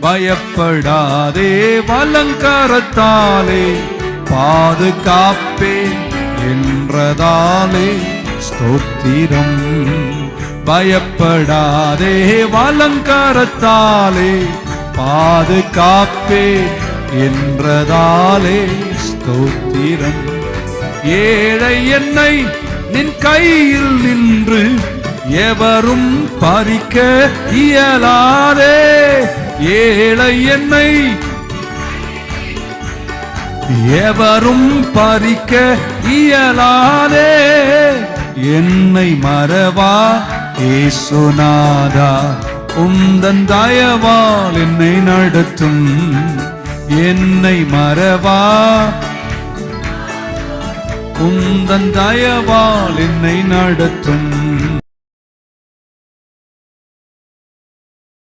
பயப்படாதே வலங்கரத்தாலே பாதுகாப்பேன் என்றதாலே ஸ்தோத்திரம். பயப்படாதே வலங்கரத்தாலே பாதுகாப்பேன் என்றதாலே ஸ்தோத்திரம். ஏழை என்னை நின் கையில் நின்று எவரும் பறிக்க இயலாதே. ஏழை என்னை எவரும் பறிக்க இயலாதே. என்னை மறவா இயேசுநாதா, உந்தன் தயவால் என்னை நடத்தும். என்னை மறவா உந்தன் தயவால் என்னை நடத்தும்.